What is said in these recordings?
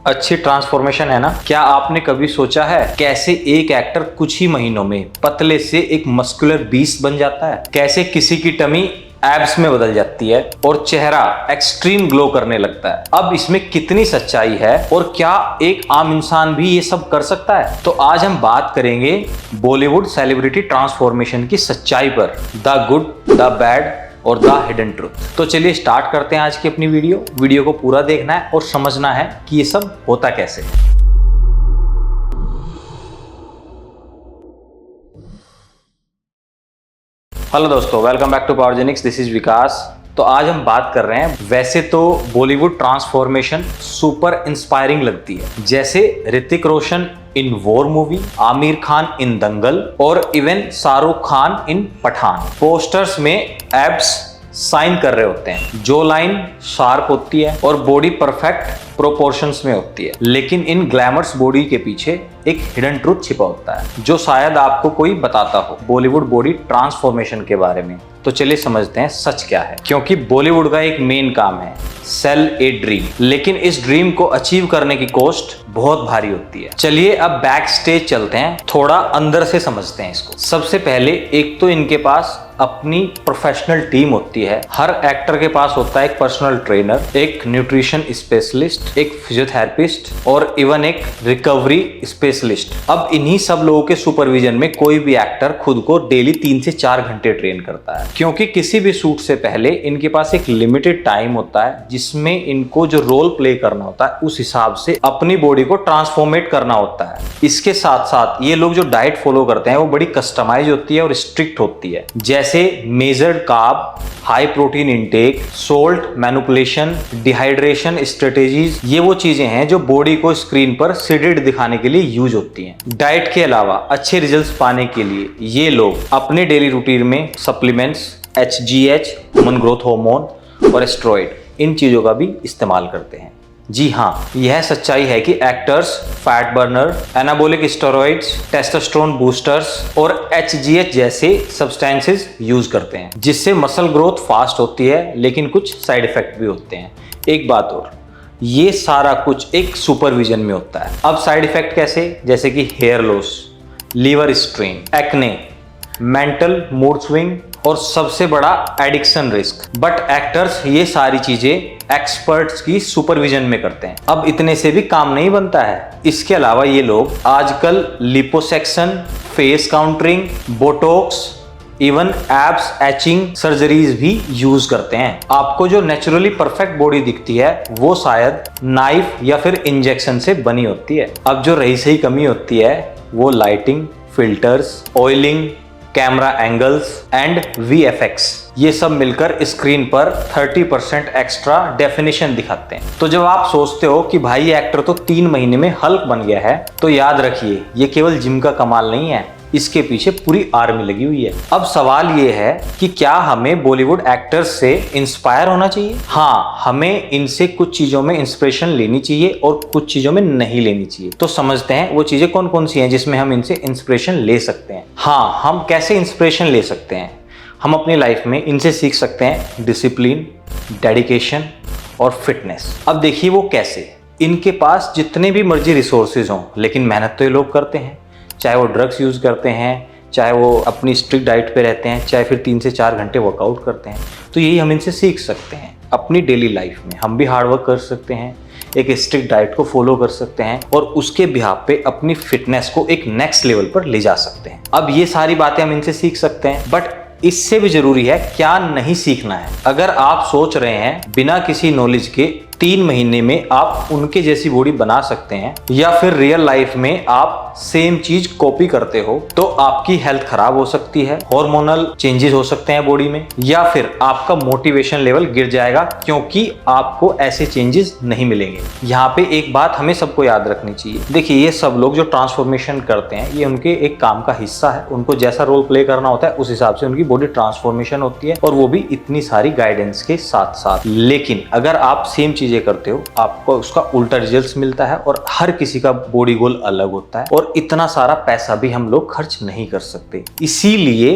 अच्छी ट्रांसफॉर्मेशन है ना। क्या आपने कभी सोचा है कैसे एक एक्टर कुछ ही महीनों में पतले से एक मस्कुलर बीस्ट बन जाता है, कैसे किसी की टमी एब्स में बदल जाती है और चेहरा एक्सट्रीम ग्लो करने लगता है। अब इसमें कितनी सच्चाई है और क्या एक आम इंसान भी ये सब कर सकता है? तो आज हम बात करेंगे बॉलीवुड सेलिब्रिटी ट्रांसफॉर्मेशन की सच्चाई पर, द गुड, द बैड और द हिडन ट्रूथ। तो चलिए स्टार्ट करते हैं आज की अपनी वीडियो को पूरा देखना है और समझना है कि ये सब होता कैसे है। हेलो दोस्तों, welcome back to Powergenix. This is Vikas. तो आज हम बात कर रहे हैं, वैसे तो बॉलीवुड ट्रांसफॉर्मेशन सुपर इंस्पायरिंग लगती है, जैसे Hrithik Roshan in War movie, Aamir Khan in Dangal और even Shahrukh Khan in Pathaan. Posters में एब्स साइन कर रहे होते हैं, जो लाइन शार्प होती है और बॉडी परफेक्ट प्रोपोर्शंस में होती है, लेकिन इन ग्लैमर्स बॉडी के पीछे एक हिडन ट्रूथ छिपा होता है जो शायद आपको कोई बताता हो बॉलीवुड बॉडी ट्रांसफॉर्मेशन के बारे में। तो चलिए समझते हैं सच क्या है, क्योंकि बॉलीवुड का एक मेन काम है सेल ए ड्रीम, लेकिन इस ड्रीम को अचीव करने की कॉस्ट बहुत भारी होती है। चलिए अब बैक स्टेज चलते हैं, थोड़ा अंदर से समझते हैं इसको। सबसे पहले एक तो इनके पास अपनी प्रोफेशनल टीम होती है। हर एक्टर के पास होता है एक पर्सनल ट्रेनर, एक न्यूट्रिशन स्पेशलिस्ट, एक फिजियोथेरेपिस्ट और इवन एक रिकवरी स्पेशलिस्ट। अब इन्हीं सब लोगों के सुपरविजन में कोई भी एक्टर खुद को डेली 3 से 4 घंटे ट्रेन करता है, क्योंकि किसी भी शूट से पहले इनके पास एक लिमिटेड टाइम होता है जिसमें इनको जो रोल प्ले करना होता है उस हिसाब से अपनी बॉडी को ट्रांसफॉर्मेट करना होता है। इसके साथ साथ ये लोग जो डाइट फॉलो करते हैं वो बड़ी कस्टमाइज होती है और स्ट्रिक्ट होती है, जैसे measured carb, high protein intake, salt manipulation, dehydration strategies. ये वो चीजें हैं जो बॉडी को स्क्रीन पर सीडेड दिखाने के लिए यूज होती हैं। डाइट के अलावा अच्छे रिजल्ट्स पाने के लिए ये लोग अपने डेली रूटीन में supplements, HGH, human growth hormone और स्टेरॉइड, इन चीजों का भी इस्तेमाल करते हैं। जी हाँ, यह सच्चाई है कि actors fat burner, anabolic steroids, testosterone boosters और HGH जैसे सब्सटेंसेस यूज करते हैं, जिससे मसल ग्रोथ फास्ट होती है, लेकिन कुछ साइड इफेक्ट भी होते हैं। एक बात और, ये सारा कुछ एक सुपरविजन में होता है। अब साइड इफेक्ट कैसे? जैसे कि hair loss, liver strain, acne, mental mood swing और सबसे बड़ा एडिक्शन रिस्क। बट एक्टर्स ये सारी चीजें एक्सपर्ट्स की सुपरविजन में करते हैं। अब इतने से भी काम नहीं बनता है, इसके अलावा ये लोग आजकल liposuction, face countering, Botox, even abs etching surgeries भी यूज करते हैं। आपको जो नेचुरली परफेक्ट बॉडी दिखती है वो शायद नाइफ या फिर इंजेक्शन से बनी होती है। अब जो रही सही कमी होती है वो lighting, filters, oiling, camera angles and VFX, ये सब मिलकर स्क्रीन पर 30% एक्स्ट्रा डेफिनेशन दिखाते हैं। तो जब आप सोचते हो कि भाई ये एक्टर तो 3 महीने में हल्क बन गया है, तो याद रखिए ये केवल जिम का कमाल नहीं है, इसके पीछे पूरी आर्मी लगी हुई है। अब सवाल ये है कि क्या हमें बॉलीवुड एक्टर्स से इंस्पायर होना चाहिए? हाँ, हमें इनसे कुछ चीजों में इंस्पिरेशन लेनी चाहिए और कुछ चीजों में नहीं लेनी चाहिए। तो समझते हैं वो चीजें कौन कौन सी हैं जिसमें हम इनसे इंस्पिरेशन ले सकते हैं। हाँ, हम कैसे इंस्पिरेशन ले सकते हैं? हम अपनी लाइफ में इनसे सीख सकते हैं डिसिप्लिन, डेडिकेशन और फिटनेस। अब देखिए वो कैसे। इनके पास जितने भी मर्जी रिसोर्सेज हों, लेकिन मेहनत तो ये लोग करते हैं, चाहे वो ड्रग्स यूज़ करते हैं, चाहे वो अपनी स्ट्रिक्ट डाइट पे रहते हैं, चाहे फिर 3 से 4 घंटे वर्कआउट करते हैं। तो यही हम इनसे सीख सकते हैं। अपनी डेली लाइफ में हम भी हार्डवर्क कर सकते हैं, एक स्ट्रिक्ट डाइट को फॉलो कर सकते हैं और उसके बिहाफ पे अपनी फिटनेस को एक नेक्स्ट लेवल पर ले जा सकते हैं। अब ये सारी बातें हम इनसे सीख सकते हैं, बट इससे भी जरूरी है क्या नहीं सीखना है। अगर आप सोच रहे हैं बिना किसी नॉलेज के 3 महीने में आप उनके जैसी बॉडी बना सकते हैं, या फिर रियल लाइफ में आप सेम चीज कॉपी करते हो, तो आपकी हेल्थ खराब हो सकती है, हार्मोनल चेंजेस हो सकते हैं बॉडी में, या फिर आपका मोटिवेशन लेवल गिर जाएगा, क्योंकि आपको ऐसे चेंजेस नहीं मिलेंगे। यहाँ पे एक बात हमें सबको याद रखनी चाहिए। देखिए, ये सब लोग जो ट्रांसफॉर्मेशन करते हैं ये उनके एक काम का हिस्सा है। उनको जैसा रोल प्ले करना होता है उस हिसाब से उनकी बॉडी ट्रांसफॉर्मेशन होती है, और वो भी इतनी सारी गाइडेंस के साथ साथ। लेकिन अगर आप सेम चीजें करते हो, आपको उसका उल्टा रिजल्ट मिलता है, और हर किसी का बॉडी गोल अलग होता है, और इतना सारा पैसा भी हम लोग खर्च नहीं कर सकते। इसीलिए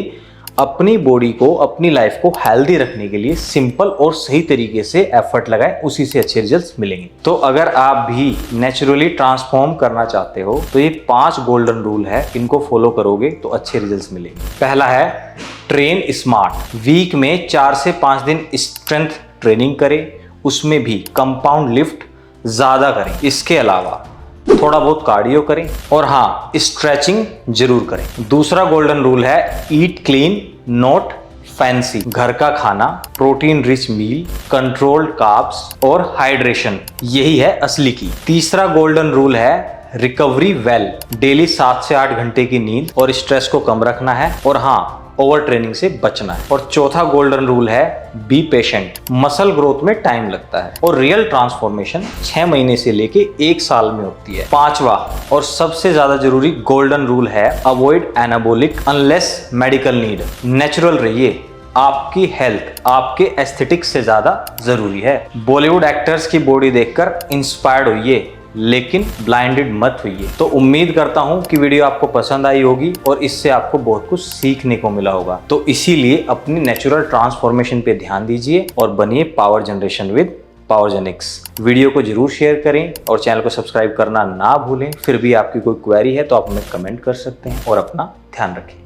अपनी बॉडी को, अपनी लाइफ को हेल्दी रखने के लिए सिंपल और सही तरीके से एफर्ट लगाएं, उसी से अच्छे रिजल्ट्स मिलेंगे। तो अगर आप भी नेचुरली ट्रांसफॉर्म करना चाहते हो तो ये 5 गोल्डन रूल है, इनको फॉलो करोगे तो अच्छे रिजल्ट्स मिलेंगे। पहला है ट्रेन स्मार्ट। वीक में 4 से 5 दिन स्ट्रेंथ ट्रेनिंग करें, उसमें भी कंपाउंड लिफ्ट ज्यादा करें। इसके अलावा थोड़ा बहुत कार्डियो करें और हाँ, स्ट्रेचिंग जरूर करें। दूसरा गोल्डन रूल है ईट क्लीन नॉट फैंसी। घर का खाना, प्रोटीन रिच मील, कंट्रोल्ड कार्ब्स और हाइड्रेशन, यही है असली की। तीसरा गोल्डन रूल है रिकवरी वेल। डेली 7 से 8 घंटे की नींद और स्ट्रेस को कम रखना है और हाँ, ओवर ट्रेनिंग से बचना है। और चौथा गोल्डन रूल है बी पेशेंट। मसल ग्रोथ में टाइम लगता है और रियल ट्रांसफॉर्मेशन 6 महीने से लेके 1 साल में होती है। पांचवा और सबसे ज्यादा जरूरी गोल्डन रूल है avoid anabolic unless medical need. Natural रहिए, आपकी हेल्थ आपके एस्थेटिक्स से ज्यादा जरूरी है। बॉलीवुड एक्टर्स की बॉडी देखकर इंस्पायर्ड होइए, लेकिन ब्लाइंडेड मत होइए। तो उम्मीद करता हूं कि वीडियो आपको पसंद आई होगी और इससे आपको बहुत कुछ सीखने को मिला होगा। तो इसीलिए अपनी नेचुरल ट्रांसफॉर्मेशन पे ध्यान दीजिए और बनिए पावर जनरेशन विद पावरजेनिक्स। वीडियो को जरूर शेयर करें और चैनल को सब्सक्राइब करना ना भूलें। फिर भी आपकी कोई क्वेरी है तो आप हमें कमेंट कर सकते हैं और अपना ध्यान रखें।